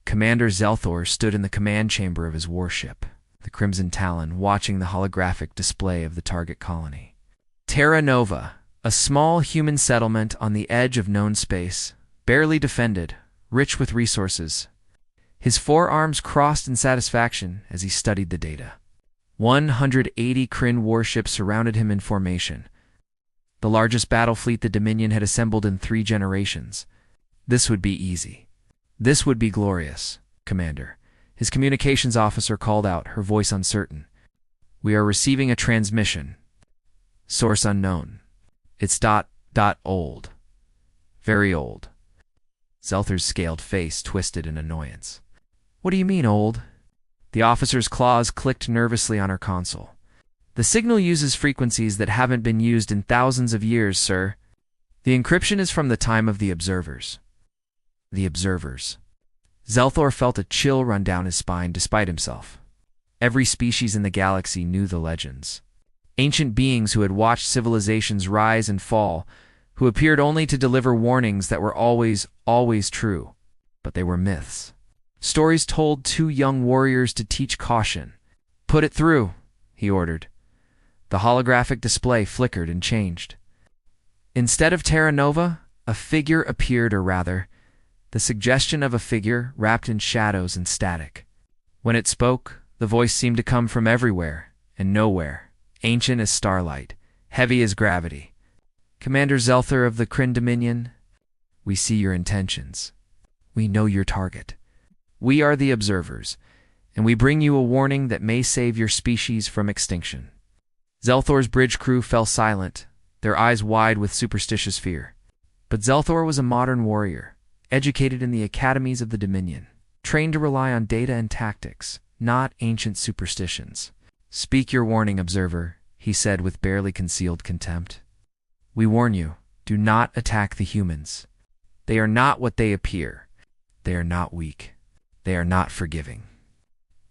Commander Zelthor stood in the command chamber of his warship, the Crimson Talon, watching the holographic display of the target colony. Terra Nova, a small human settlement on the edge of known space, barely defended, rich with resources. His forearms crossed in satisfaction as he studied the data. 180 Kryn warships surrounded him in formation. The largest battle fleet the Dominion had assembled in 3 generations. This would be easy. This would be glorious, Commander. His communications officer called out, her voice uncertain. We are receiving a transmission. Source unknown. It's old. Very old. Zelthor's scaled face twisted in annoyance. What do you mean, old? The officer's claws clicked nervously on her console. The signal uses frequencies that haven't been used in thousands of years, sir. The encryption is from the time of the observers. The observers. Zelthor felt a chill run down his spine despite himself. Every species in the galaxy knew the legends. Ancient beings who had watched civilizations rise and fall, who appeared only to deliver warnings that were always true. But they were myths. Stories told 2 young warriors to teach caution. Put it through, he ordered. The holographic display flickered and changed. Instead of Terra Nova, a figure appeared, or rather, the suggestion of a figure wrapped in shadows and static. When it spoke, the voice seemed to come from everywhere and nowhere, ancient as starlight, heavy as gravity. Commander Zelthor of the Kryn Dominion, we see your intentions. We know your target. We are the observers, and we bring you a warning that may save your species from extinction. Zelthor's bridge crew fell silent, their eyes wide with superstitious fear. But Zelthor was a modern warrior, educated in the academies of the Dominion, trained to rely on data and tactics, not ancient superstitions. Speak your warning, observer, he said with barely concealed contempt. We warn you, do not attack the humans. They are not what they appear. They are not weak. They are not forgiving.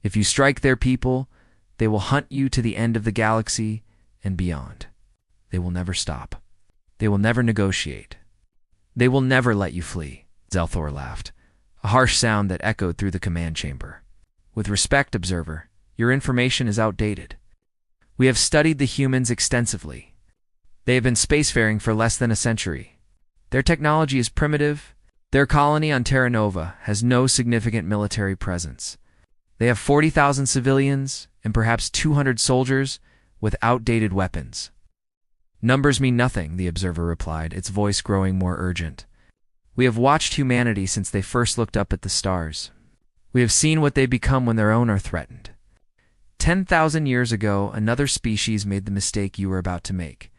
If you strike their people, they will hunt you to the end of the galaxy and beyond. They will never stop. They will never negotiate. They will never let you flee. Zelthor laughed, a harsh sound that echoed through the command chamber. With respect, observer, your information is outdated. We have studied the humans extensively. They have been spacefaring for less than a century. Their technology is primitive. Their colony on Terra Nova has no significant military presence. They have 40,000 civilians and perhaps 200 soldiers with outdated weapons. Numbers mean nothing, the observer replied, its voice growing more urgent. We have watched humanity since they first looked up at the stars. We have seen what they become when their own are threatened. 10,000 years ago, another species made the mistake you were about to make.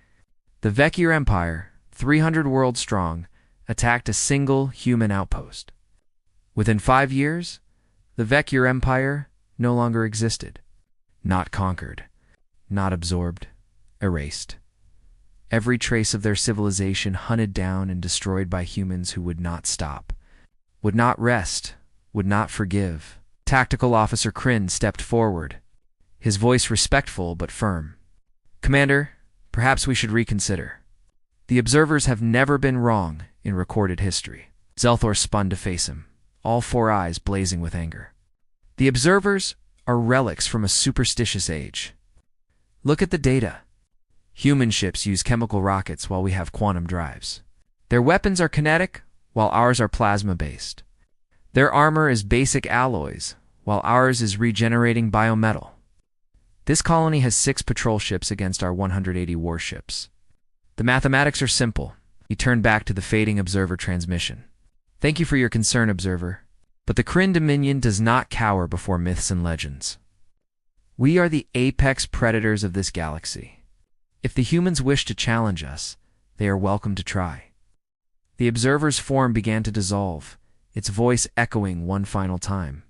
The Vekir Empire, 300 worlds strong, attacked a single human outpost. Within 5 years, the Vekir Empire no longer existed. Not conquered, not absorbed, erased. Every trace of their civilization hunted down and destroyed by humans who would not stop, would not rest, would not forgive. Tactical Officer Kryn stepped forward, his voice respectful but firm. Commander, perhaps we should reconsider. The observers have never been wrong in recorded history. Zelthor spun to face him, all 4 eyes blazing with anger. The observers are relics from a superstitious age. Look at the data. Human ships use chemical rockets while we have quantum drives. Their weapons are kinetic, while ours are plasma-based. Their armor is basic alloys, while ours is regenerating biometal. This colony has 6 patrol ships against our 180 warships. The mathematics are simple. He turned back to the fading observer transmission. Thank you for your concern, observer. But the Kryn Dominion does not cower before myths and legends. We are the apex predators of this galaxy. If the humans wish to challenge us, they are welcome to try. The observer's form began to dissolve, its voice echoing one final time.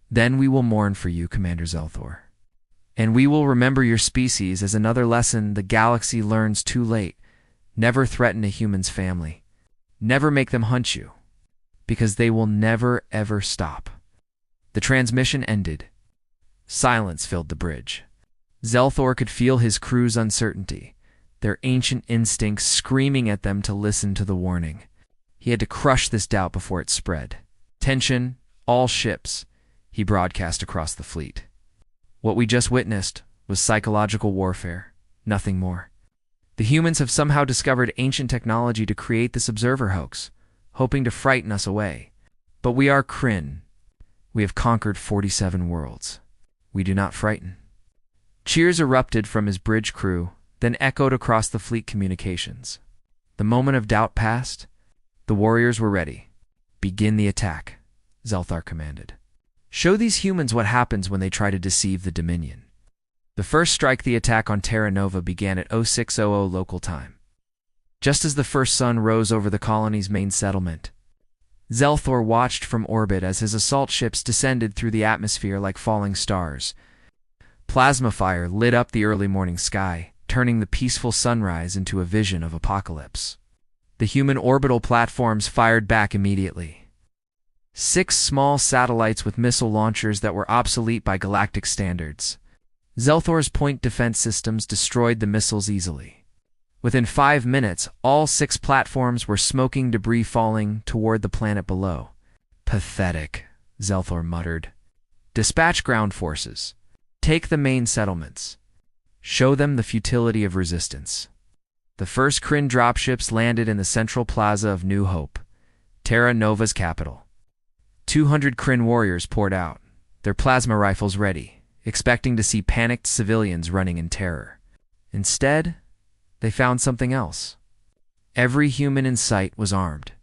Then we will mourn for you, Commander Zelthor. And we will remember your species as another lesson the galaxy learns too late. Never threaten a human's family. Never make them hunt you. Because they will never, ever stop. The transmission ended. Silence filled the bridge. Zelthor could feel his crew's uncertainty, their ancient instincts screaming at them to listen to the warning. He had to crush this doubt before it spread. Tension, All ships, he broadcast across the fleet. What we just witnessed was psychological warfare, nothing more. The humans have somehow discovered ancient technology to create this observer hoax, hoping to frighten us away. But we are Kryn. We have conquered 47 worlds. We do not frighten. Cheers erupted from his bridge crew, then echoed across the fleet communications. The moment of doubt passed. The warriors were ready. Begin the attack, Zelthar commanded. Show these humans what happens when they try to deceive the Dominion. The first strike, the attack on Terra Nova, began at 0600 local time. Just as the first sun rose over the colony's main settlement, Zelthor watched from orbit as his assault ships descended through the atmosphere like falling stars. Plasma fire lit up the early morning sky, turning the peaceful sunrise into a vision of apocalypse. The human orbital platforms fired back immediately. 6 small satellites with missile launchers that were obsolete by galactic standards. Zelthor's point defense systems destroyed the missiles easily. Within 5 minutes, all 6 platforms were smoking debris falling toward the planet below. Pathetic, Zelthor muttered. Dispatch ground forces. Take the main settlements. Show them the futility of resistance. The first Kryn dropships landed in the central plaza of New Hope, Terra Nova's capital. 200 Kryn warriors poured out, their plasma rifles ready, expecting to see panicked civilians running in terror. Instead, they found something else. Every human in sight was armed.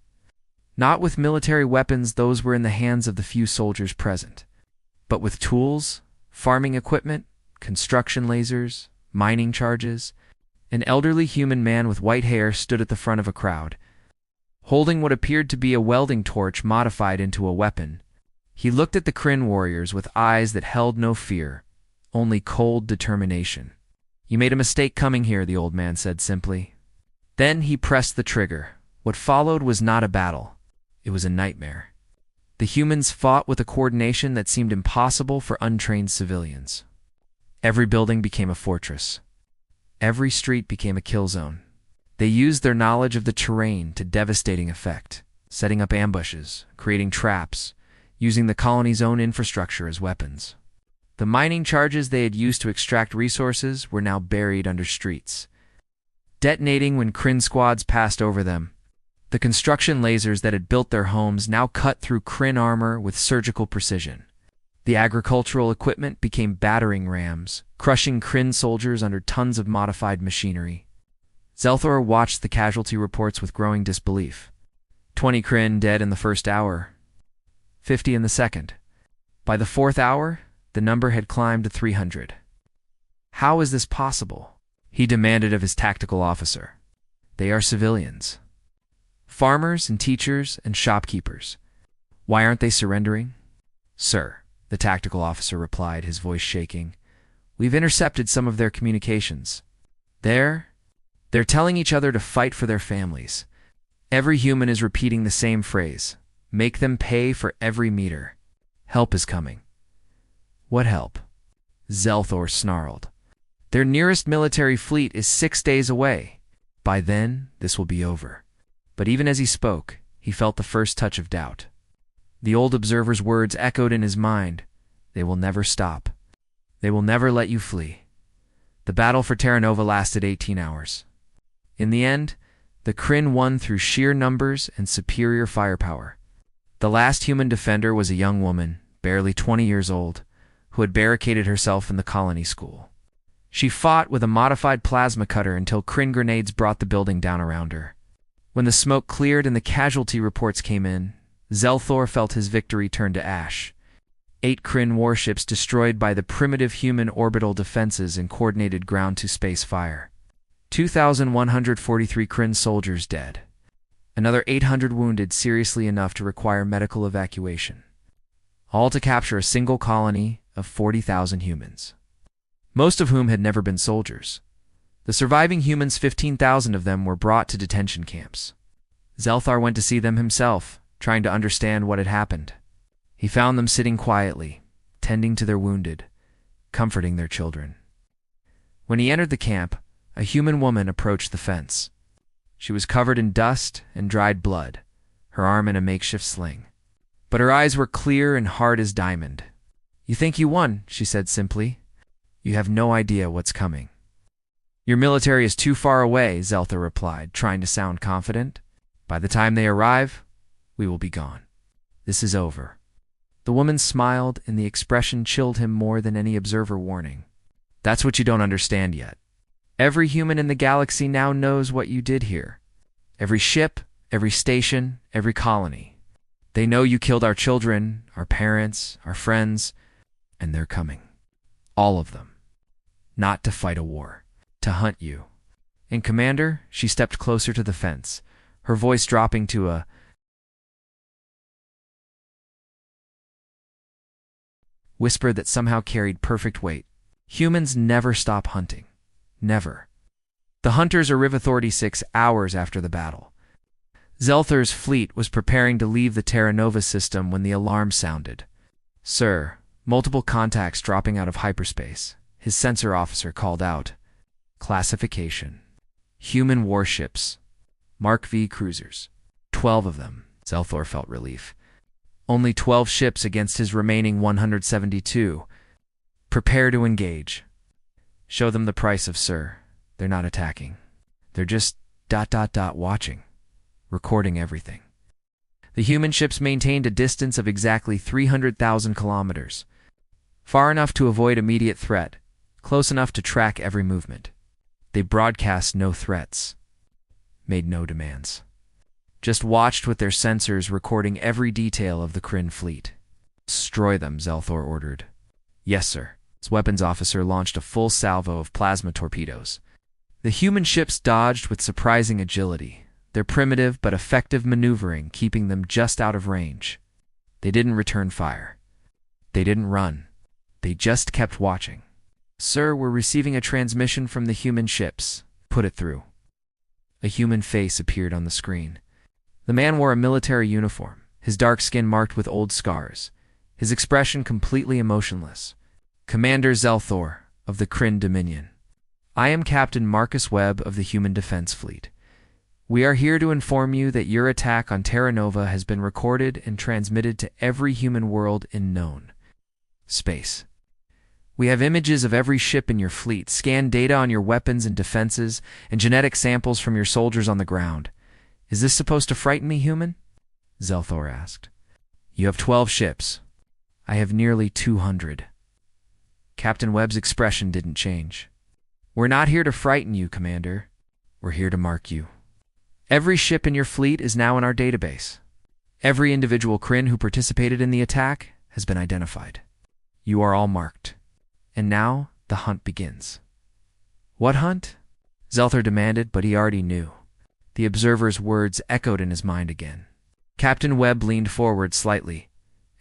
Not with military weapons, those were in the hands of the few soldiers present, but with tools, farming equipment, construction lasers, mining charges. An elderly human man with white hair stood at the front of a crowd, holding what appeared to be a welding torch modified into a weapon. He looked at the Kryn warriors with eyes that held no fear, only cold determination. You made a mistake coming here, the old man said simply. Then he pressed the trigger. What followed was not a battle. It was a nightmare. The humans fought with a coordination that seemed impossible for untrained civilians. Every building became a fortress. Every street became a kill zone. They used their knowledge of the terrain to devastating effect, setting up ambushes, creating traps, using the colony's own infrastructure as weapons. The mining charges they had used to extract resources were now buried under streets, detonating when Kryn squads passed over them. The construction lasers that had built their homes now cut through Kryn armor with surgical precision. The agricultural equipment became battering rams, crushing Kryn soldiers under tons of modified machinery. Zelthor watched the casualty reports with growing disbelief. 20 Kryn dead in the first hour, 50 in the second. By the 4th hour, the number had climbed to 300. How is this possible? He demanded of his tactical officer. They are civilians. Farmers and teachers and shopkeepers. Why aren't they surrendering? Sir, the tactical officer replied, his voice shaking. We've intercepted some of their communications. They're telling each other to fight for their families. Every human is repeating the same phrase. Make them pay for every meter. Help is coming. What help? Zelthor snarled. Their nearest military fleet is 6 days away. By then, this will be over. But even as he spoke, he felt the first touch of doubt. The old observer's words echoed in his mind. They will never stop. They will never let you flee. The battle for Terra Nova lasted 18 hours. In the end, the Kryn won through sheer numbers and superior firepower. The last human defender was a young woman, barely 20 years old, who had barricaded herself in the colony school. She fought with a modified plasma cutter until Kryn grenades brought the building down around her. When the smoke cleared and the casualty reports came in, Zelthor felt his victory turn to ash. 8 Kryn warships destroyed by the primitive human orbital defenses and coordinated ground-to-space fire. 2,143 Kryn soldiers dead. Another 800 wounded seriously enough to require medical evacuation. All to capture a single colony of 40,000 humans, most of whom had never been soldiers. The surviving humans, 15,000 of them, were brought to detention camps. Zelthar went to see them himself, trying to understand what had happened. He found them sitting quietly, tending to their wounded, comforting their children. When he entered the camp, a human woman approached the fence. She was covered in dust and dried blood, her arm in a makeshift sling. But her eyes were clear and hard as diamond. "You think you won," she said simply. "You have no idea what's coming." "Your military is too far away," Zelthor replied, trying to sound confident. "By the time they arrive, we will be gone. This is over." The woman smiled, and the expression chilled him more than any observer warning. "That's what you don't understand yet. Every human in the galaxy now knows what you did here. Every ship, every station, every colony. They know you killed our children, our parents, our friends, and they're coming. All of them. Not to fight a war, to hunt you." And Commander, she stepped closer to the fence, her voice dropping to a whisper that somehow carried perfect weight. "Humans never stop hunting. Never. The hunters arrive 36 hours after the battle." Zelthor's fleet was preparing to leave the Terra Nova system when the alarm sounded. "Sir, multiple contacts dropping out of hyperspace," his sensor officer called out. "Classification. Human warships. Mark V cruisers. 12 of them." Zelthor felt relief. Only 12 ships against his remaining 172. "Prepare to engage. Show them the price of Sir. They're not attacking. They're just ... watching. Recording everything." The human ships maintained a distance of exactly 300,000 kilometers. Far enough to avoid immediate threat, close enough to track every movement. They broadcast no threats. Made no demands. Just watched with their sensors recording every detail of the Kryn fleet. "Destroy them," Zelthor ordered. "Yes, sir." His weapons officer launched a full salvo of plasma torpedoes. The human ships dodged with surprising agility, their primitive but effective maneuvering keeping them just out of range. They didn't return fire. They didn't run. They just kept watching. "Sir, we're receiving a transmission from the human ships. Put it through." A human face appeared on the screen. The man wore a military uniform, his dark skin marked with old scars, his expression completely emotionless. "Commander Zelthor of the Kryn Dominion. I am Captain Marcus Webb of the Human Defense Fleet. We are here to inform you that your attack on Terra Nova has been recorded and transmitted to every human world in known space. We have images of every ship in your fleet, scanned data on your weapons and defenses, and genetic samples from your soldiers on the ground. Is this supposed to frighten me, human?" Zelthor asked. "You have 12 ships. I have nearly 200. Captain Webb's expression didn't change. "We're not here to frighten you, Commander. We're here to mark you. Every ship in your fleet is now in our database. Every individual Kryn who participated in the attack has been identified. You are all marked. And now the hunt begins." "What hunt?" Zelthor demanded, but he already knew. The observer's words echoed in his mind again. Captain Webb leaned forward slightly,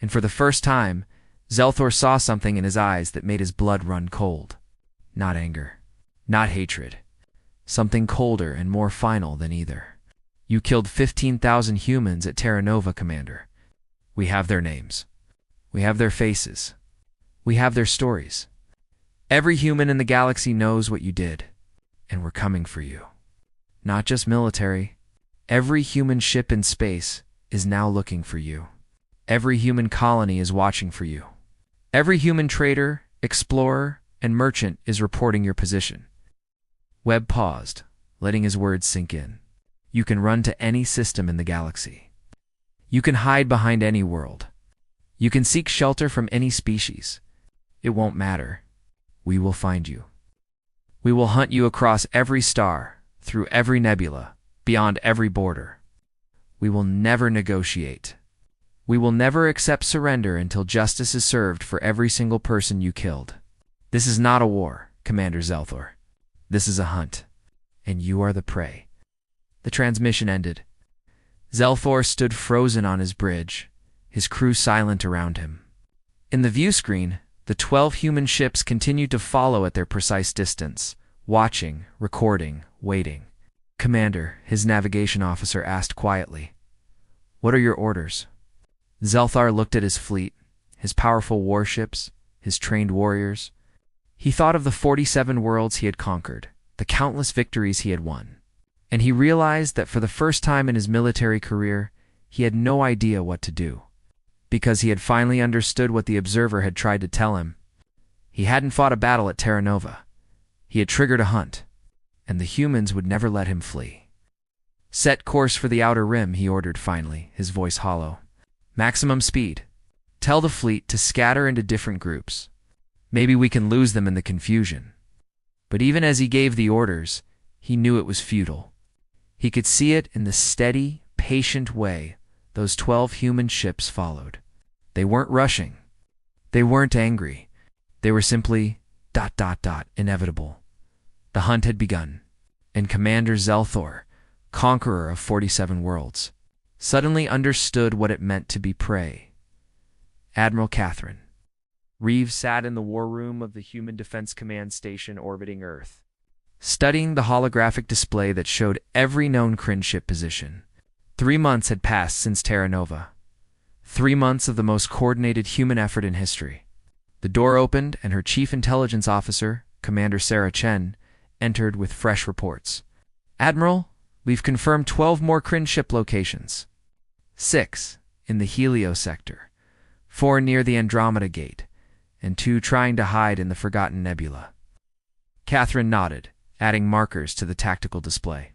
and for the first time, Zelthor saw something in his eyes that made his blood run cold. Not anger. Not hatred. Something colder and more final than either. "You killed 15,000 humans at Terra Nova, Commander. We have their names. We have their faces. We have their stories. Every human in the galaxy knows what you did, and we're coming for you. Not just military. Every human ship in space is now looking for you. Every human colony is watching for you. Every human trader, explorer, and merchant is reporting your position." Webb paused, letting his words sink in. "You can run to any system in the galaxy. You can hide behind any world. You can seek shelter from any species. It won't matter. We will find you. We will hunt you across every star, through every nebula, beyond every border. We will never negotiate. We will never accept surrender until justice is served for every single person you killed. This is not a war, Commander Zelthor. This is a hunt, and you are the prey." The transmission ended. Zelthor stood frozen on his bridge, his crew silent around him. In the view screen, the 12 human ships continued to follow at their precise distance, watching, recording, waiting. "Commander," his navigation officer asked quietly, "what are your orders?" Zelthor looked at his fleet, his powerful warships, his trained warriors. He thought of the 47 worlds he had conquered, the countless victories he had won, and he realized that for the first time in his military career, he had no idea what to do. because he had finally understood what the observer had tried to tell him. He hadn't fought a battle at Terra Nova. He had triggered a hunt, and the humans would never let him flee. "Set course for the outer rim," he ordered finally, his voice hollow. "Maximum speed. Tell the fleet to scatter into different groups. Maybe we can lose them in the confusion." But even as he gave the orders, he knew it was futile. He could see it in the steady, patient way those 12 human ships followed. They weren't rushing. They weren't angry. They were simply ... inevitable. The hunt had begun, and Commander Zelthor, conqueror of 47 worlds, suddenly understood what it meant to be prey. Admiral Catherine Reeves sat in the war room of the Human Defense Command station orbiting Earth, studying the holographic display that showed every known Kryn ship position. 3 months had passed since Terra Nova. 3 months of the most coordinated human effort in history. The door opened, and her chief intelligence officer, Commander Sarah Chen, entered with fresh reports. "Admiral, we've confirmed 12 more Kryn ship locations. 6 in the Helio sector, 4 near the Andromeda Gate, and 2 trying to hide in the Forgotten Nebula." Catherine nodded, adding markers to the tactical display.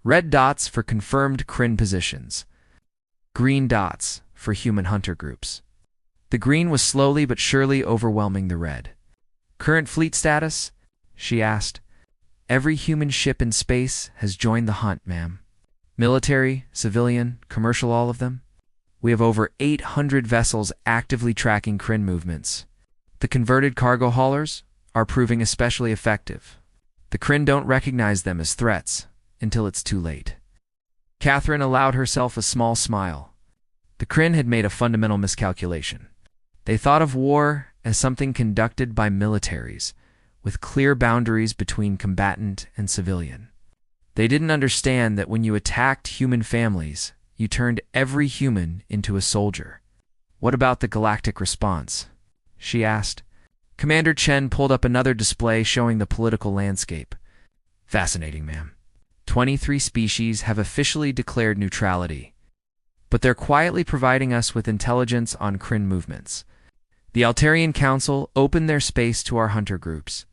Red dots for confirmed Kryn positions. Green dots for human hunter groups. The green was slowly but surely overwhelming the red. "Current fleet status?" she asked. "Every human ship in space has joined the hunt, ma'am. Military, civilian, commercial, all of them. We have over 800 vessels actively tracking Kryn movements. The converted cargo haulers are proving especially effective. The Kryn don't recognize them as threats until it's too late." Catherine allowed herself a small smile. The Kryn had made a fundamental miscalculation. They thought of war as something conducted by militaries, with clear boundaries between combatant and civilian. They didn't understand that when you attacked human families, you turned every human into a soldier. "What about the galactic response?" she asked. Commander Chen pulled up another display showing the political landscape. "Fascinating, ma'am. 23 species have officially declared neutrality, but they're quietly providing us with intelligence on Kryn movements. The Altarian Council opened their space to our hunter groups.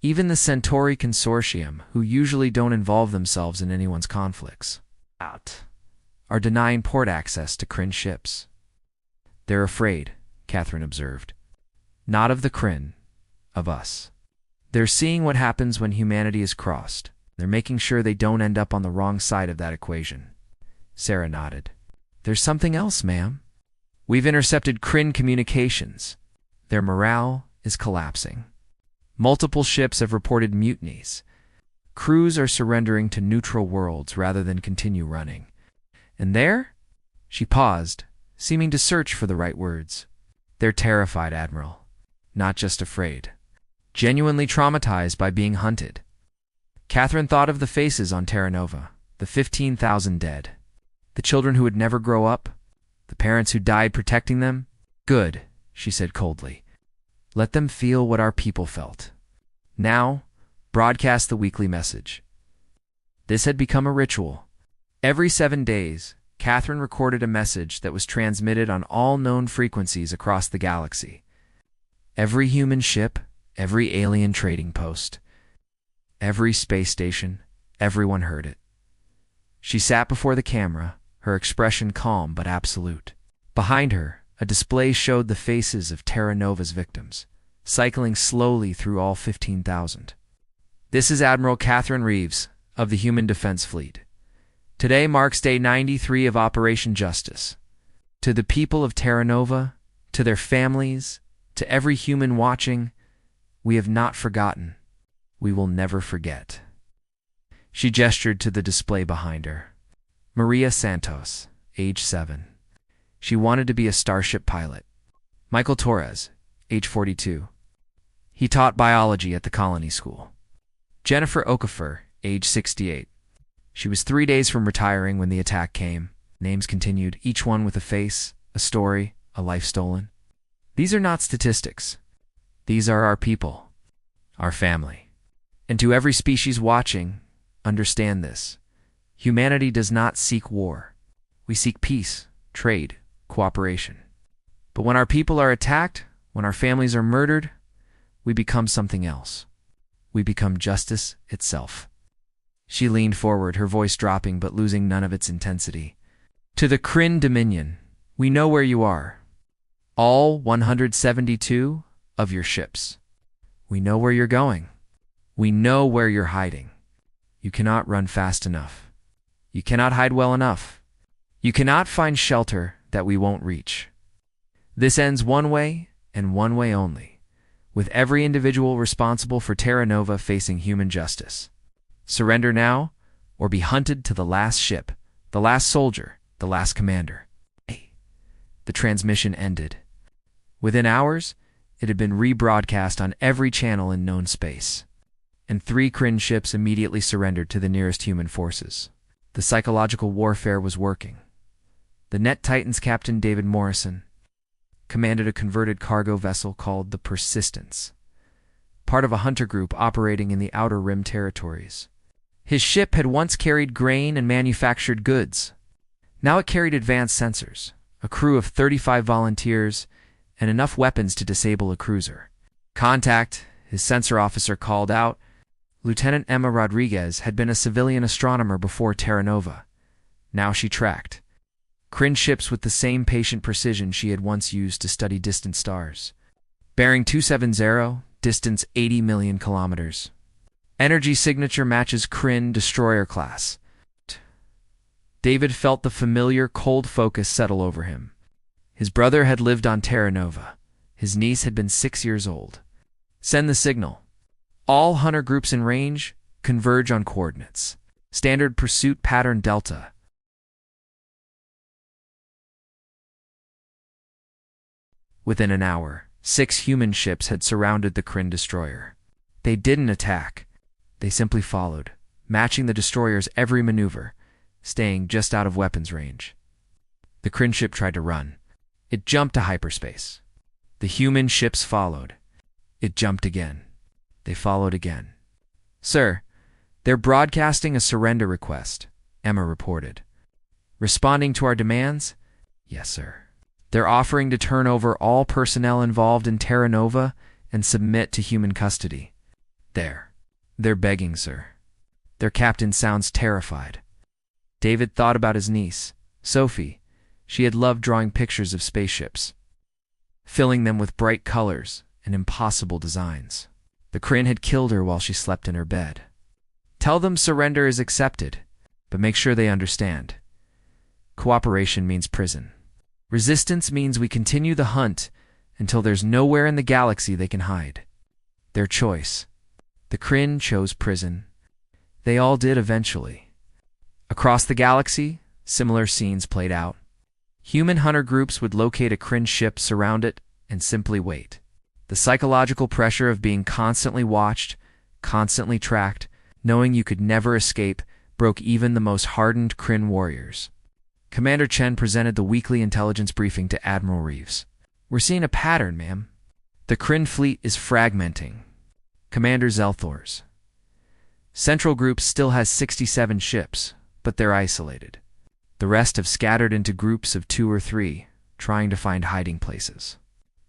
Even the Centauri Consortium, who usually don't involve themselves in anyone's conflicts, are denying port access to Kryn ships." "They're afraid," Catherine observed. "Not of the Kryn, of us. They're seeing what happens when humanity is crossed. They're making sure they don't end up on the wrong side of that equation." Sarah nodded. "There's something else, ma'am. We've intercepted Kryn communications. Their morale is collapsing. Multiple ships have reported mutinies. Crews are surrendering to neutral worlds rather than continue running. And there?" She paused, seeming to search for the right words. "They're terrified, Admiral. Not just afraid. Genuinely traumatized by being hunted." Catherine thought of the faces on Terra Nova, the 15,000 dead. The children who would never grow up, the parents who died protecting them. "Good," she said coldly. "Let them feel what our people felt. Now, broadcast the weekly message." This had become a ritual. Every 7 days, Catherine recorded a message that was transmitted on all known frequencies across the galaxy. Every human ship, every alien trading post, every space station, everyone heard it. She sat before the camera, her expression calm but absolute. Behind her, a display showed the faces of Terra Nova's victims, cycling slowly through all 15,000. "This is Admiral Catherine Reeves of the Human Defense Fleet. Today marks day 93 of Operation Justice. To the people of Terra Nova, to their families, to every human watching, we have not forgotten. We will never forget." She gestured to the display behind her. Maria Santos, age 7. She wanted to be a starship pilot. Michael Torres, age 42. He taught biology at the colony school. Jennifer Okafor, age 68. She was 3 days from retiring when the attack came. Names continued, each one with a face, a story, a life stolen. These are not statistics. These are our people, our family. And to every species watching, understand this. Humanity does not seek war. We seek peace, trade, cooperation. But when our people are attacked, when our families are murdered, we become something else. We become justice itself. She leaned forward, her voice dropping but losing none of its intensity. To the Kryn Dominion, we know where you are. All 172 of your ships. We know where you're going. We know where you're hiding. You cannot run fast enough. You cannot hide well enough. You cannot find shelter that we won't reach. This ends one way and one way only, with every individual responsible for Terra Nova facing human justice. Surrender now, or be hunted to the last ship, the last soldier, the last commander. The transmission ended. Within hours, it had been rebroadcast on every channel in known space, and 3 Kryn ships immediately surrendered to the nearest human forces. The psychological warfare was working. The Net Titan's captain, David Morrison, commanded a converted cargo vessel called the Persistence, part of a hunter group operating in the Outer Rim territories. His ship had once carried grain and manufactured goods. Now it carried advanced sensors, a crew of 35 volunteers, and enough weapons to disable a cruiser. Contact, his sensor officer called out. Lieutenant Emma Rodriguez had been a civilian astronomer before Terra Nova. Now she tracked Kryn ships with the same patient precision she had once used to study distant stars. Bearing 270, distance 80 million kilometers. Energy signature matches Kryn destroyer class. David felt the familiar cold focus settle over him. His brother had lived on Terra Nova. His niece had been 6 years old. Send the signal. All hunter groups in range converge on coordinates. Standard pursuit pattern Delta. Within an hour, 6 human ships had surrounded the Kryn destroyer. They didn't attack. They simply followed, matching the destroyer's every maneuver, staying just out of weapons range. The Kryn ship tried to run. It jumped to hyperspace. The human ships followed. It jumped again. They followed again. Sir, they're broadcasting a surrender request, Emma reported. Responding to our demands? Yes, sir. They're offering to turn over all personnel involved in Terra Nova and submit to human custody. They're begging, sir. Their captain sounds terrified. David thought about his niece, Sophie. She had loved drawing pictures of spaceships, filling them with bright colors and impossible designs. The Kryn had killed her while she slept in her bed. Tell them surrender is accepted, but make sure they understand. Cooperation means prison. Resistance means we continue the hunt until there's nowhere in the galaxy they can hide. Their choice. The Kryn chose prison. They all did eventually. Across the galaxy, similar scenes played out. Human hunter groups would locate a Kryn ship, surround it, and simply wait. The psychological pressure of being constantly watched, constantly tracked, knowing you could never escape, broke even the most hardened Kryn warriors. Commander Chen presented the weekly intelligence briefing to Admiral Reeves. We're seeing a pattern, ma'am. The Kryn fleet is fragmenting. Commander Zelthor's Central Group still has 67 ships, but they're isolated. The rest have scattered into groups of 2 or 3, trying to find hiding places.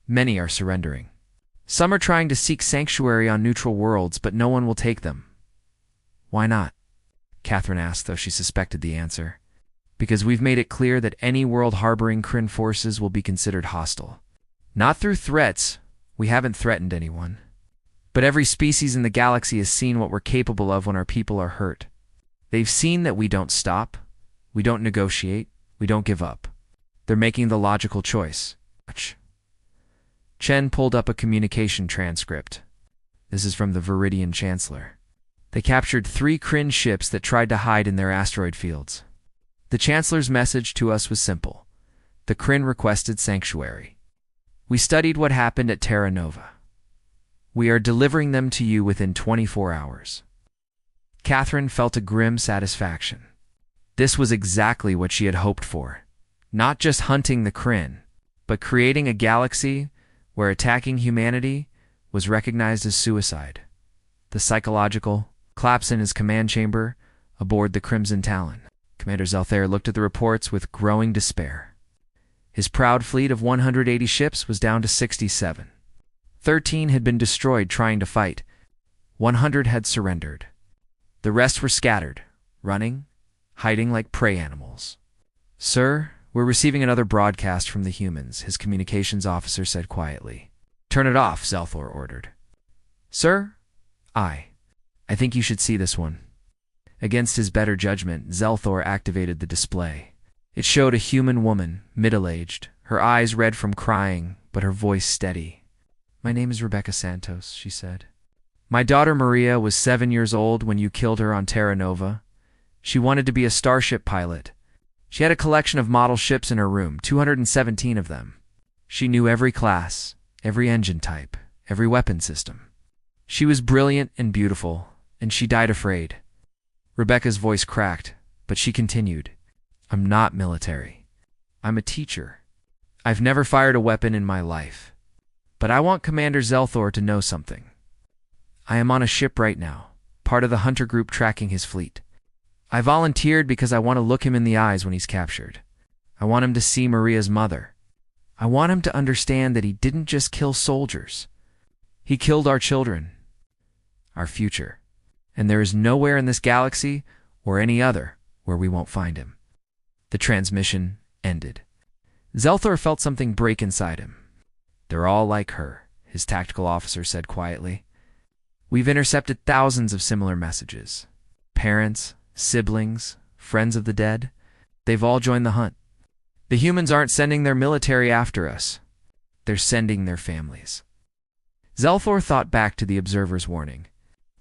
Many are surrendering. Some are trying to seek sanctuary on neutral worlds, but no one will take them. Why not? Catherine asked, though she suspected the answer. Because we've made it clear that any world harboring Kryn forces will be considered hostile. Not through threats. We haven't threatened anyone. But every species in the galaxy has seen what we're capable of when our people are hurt. They've seen that we don't stop, we don't negotiate, we don't give up. They're making the logical choice. Chen pulled up a communication transcript. This is from the Viridian Chancellor. They captured 3 Kryn ships that tried to hide in their asteroid fields. The Chancellor's message to us was simple. The Kryn requested sanctuary. We studied what happened at Terra Nova. We are delivering them to you within 24 hours. Catherine felt a grim satisfaction. This was exactly what she had hoped for. Not just hunting the Kryn, but creating a galaxy where attacking humanity was recognized as suicide. The psychological collapse in his command chamber aboard the Crimson Talon. Commander Zelthair looked at the reports with growing despair. His proud fleet of 180 ships was down to 67. 13 had been destroyed trying to fight. 100 had surrendered. The rest were scattered, running, hiding like prey animals. "Sir, we're receiving another broadcast from the humans," his communications officer said quietly. "Turn it off," Zelthor ordered. "Sir? I think you should see this one." Against his better judgment, Zelthor activated the display. It showed a human woman, middle-aged, her eyes red from crying, but her voice steady. "My name is Rebecca Santos," she said. "My daughter Maria was 7 years old when you killed her on Terra Nova. She wanted to be a starship pilot. She had a collection of model ships in her room, 217 of them. She knew every class, every engine type, every weapon system. She was brilliant and beautiful, and she died afraid." Rebecca's voice cracked, but she continued, "I'm not military. I'm a teacher. I've never fired a weapon in my life. But I want Commander Zelthor to know something. I am on a ship right now, part of the hunter group tracking his fleet. I volunteered because I want to look him in the eyes when he's captured. I want him to see Maria's mother. I want him to understand that he didn't just kill soldiers. He killed our children, our future. And there is nowhere in this galaxy, or any other, where we won't find him." The transmission ended. Zelthor felt something break inside him. "They're all like her," his tactical officer said quietly. "We've intercepted thousands of similar messages. Parents, siblings, friends of the dead, they've all joined the hunt. The humans aren't sending their military after us. They're sending their families." Zelthor thought back to the observer's warning.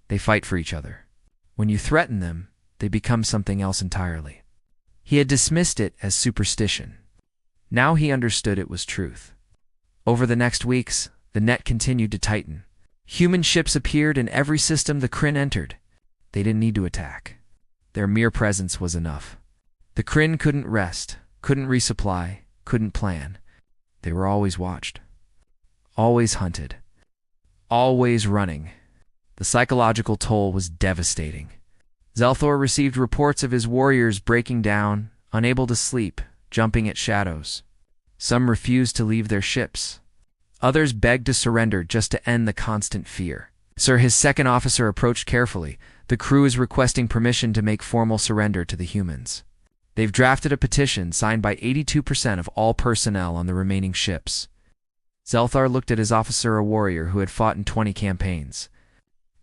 They fight for each other. When you threaten them, they become something else entirely. He had dismissed it as superstition. Now he understood it was truth. Over the next weeks, the net continued to tighten. Human ships appeared in every system the Kryn entered. They didn't need to attack. Their mere presence was enough. The Kryn couldn't rest, couldn't resupply, couldn't plan. They were always watched. Always hunted. Always running. The psychological toll was devastating. Zelthor received reports of his warriors breaking down, unable to sleep, jumping at shadows. Some refused to leave their ships. Others begged to surrender just to end the constant fear. "Sir," his second officer approached carefully. "The crew is requesting permission to make formal surrender to the humans. They've drafted a petition signed by 82% of all personnel on the remaining ships." Zelthor looked at his officer, a warrior who had fought in 20 campaigns,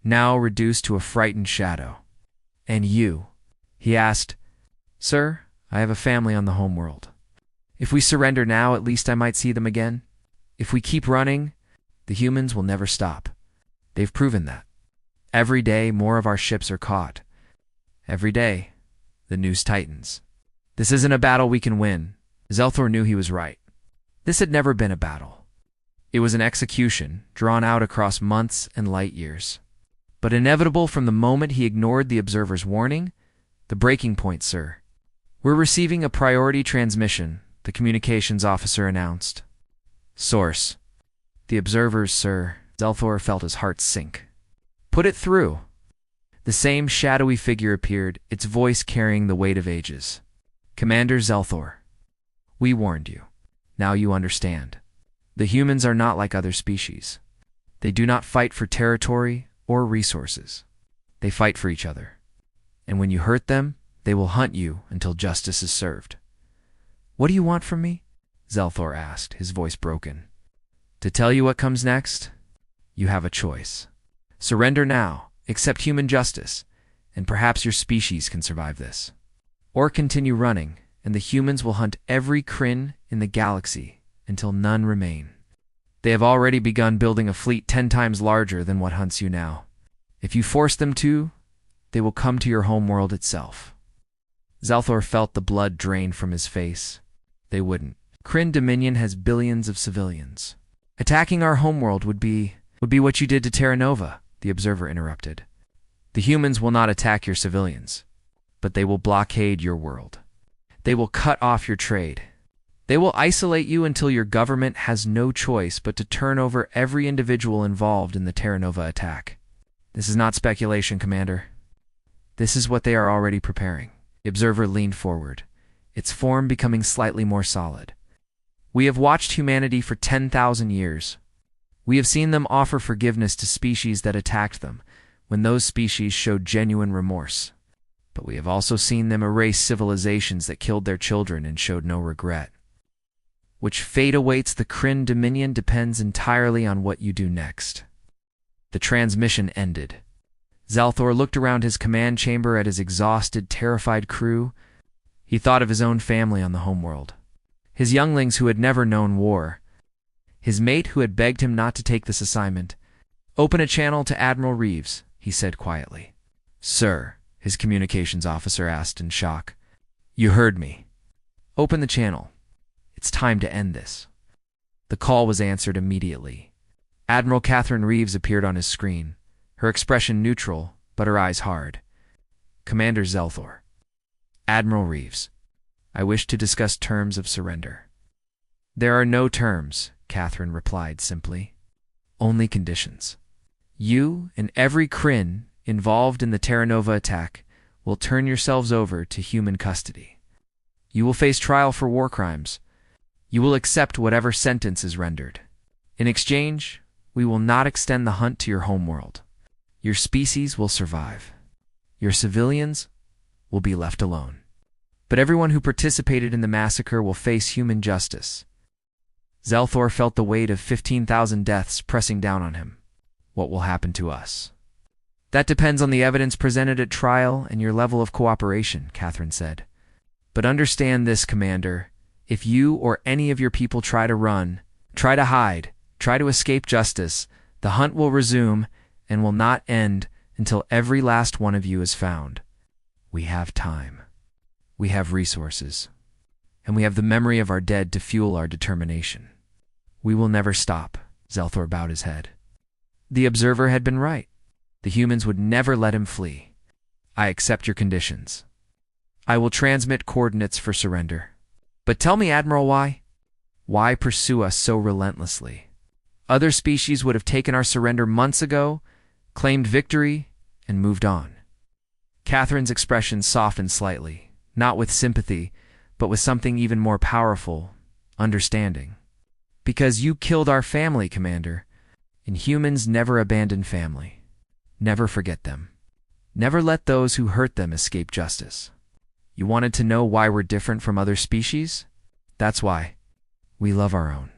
now reduced to a frightened shadow. "And you?" he asked. "Sir, I have a family on the homeworld. If we surrender now, at least I might see them again. If we keep running, the humans will never stop. They've proven that. Every day, more of our ships are caught. Every day, the news tightens. This isn't a battle we can win." Zelthor knew he was right. This had never been a battle. It was an execution, drawn out across months and light years. But inevitable from the moment he ignored the observer's warning. "The breaking point, sir." "We're receiving a priority transmission," the communications officer announced. "Source." "The observers, sir." Zelthor felt his heart sink. "Put it through." The same shadowy figure appeared, its voice carrying the weight of ages. "Commander Zelthor, we warned you. Now you understand. The humans are not like other species. They do not fight for territory or resources. They fight for each other. And when you hurt them, they will hunt you until justice is served." "What do you want from me?" Zelthor asked, his voice broken. "To tell you what comes next? You have a choice. Surrender now, accept human justice, and perhaps your species can survive this. Or continue running, and the humans will hunt every Kryn in the galaxy until none remain. They have already begun building a fleet 10 times larger than what hunts you now. If you force them to, they will come to your homeworld itself." Zelthor felt the blood drain from his face. They wouldn't. Kryn Dominion has billions of civilians. "Attacking our homeworld would be what you did to Terra Nova," the observer interrupted. "The humans will not attack your civilians, but they will blockade your world. They will cut off your trade. They will isolate you until your government has no choice but to turn over every individual involved in the Terra Nova attack. This is not speculation, Commander. This is what they are already preparing." The observer leaned forward, its form becoming slightly more solid. We have watched humanity for 10,000 years. We have seen them offer forgiveness to species that attacked them, when those species showed genuine remorse. But we have also seen them erase civilizations that killed their children and showed no regret. Which fate awaits the Kryn Dominion depends entirely on what you do next. The transmission ended. Zalthor looked around his command chamber at his exhausted, terrified crew. He thought of his own family on the homeworld, his younglings who had never known war, his mate who had begged him not to take this assignment. "Open a channel to Admiral Reeves," he said quietly. "Sir," his communications officer asked in shock. "You heard me. Open the channel. It's time to end this." The call was answered immediately. Admiral Catherine Reeves appeared on his screen, her expression neutral, but her eyes hard. "Commander Zalthor." "Admiral Reeves, I wish to discuss terms of surrender." "There are no terms," Catherine replied simply. "Only conditions. You and every Kryn involved in the Terra Nova attack will turn yourselves over to human custody. You will face trial for war crimes. You will accept whatever sentence is rendered. In exchange, we will not extend the hunt to your homeworld. Your species will survive. Your civilians will be left alone. But everyone who participated in the massacre will face human justice." Zalthor felt the weight of 15,000 deaths pressing down on him. "What will happen to us?" "That depends on the evidence presented at trial and your level of cooperation," Catherine said. "But understand this, Commander. If you or any of your people try to run, try to hide, try to escape justice, the hunt will resume and will not end until every last one of you is found. We have time. We have resources. And we have the memory of our dead to fuel our determination. We will never stop." Zalthor bowed his head. The observer had been right. The humans would never let him flee. "I accept your conditions. I will transmit coordinates for surrender. But tell me, Admiral, why? Why pursue us so relentlessly? Other species would have taken our surrender months ago, claimed victory, and moved on." Catherine's expression softened slightly, not with sympathy, but with something even more powerful, understanding. "Because you killed our family, Commander, and humans never abandon family. Never forget them. Never let those who hurt them escape justice. You wanted to know why we're different from other species? That's why. We love our own.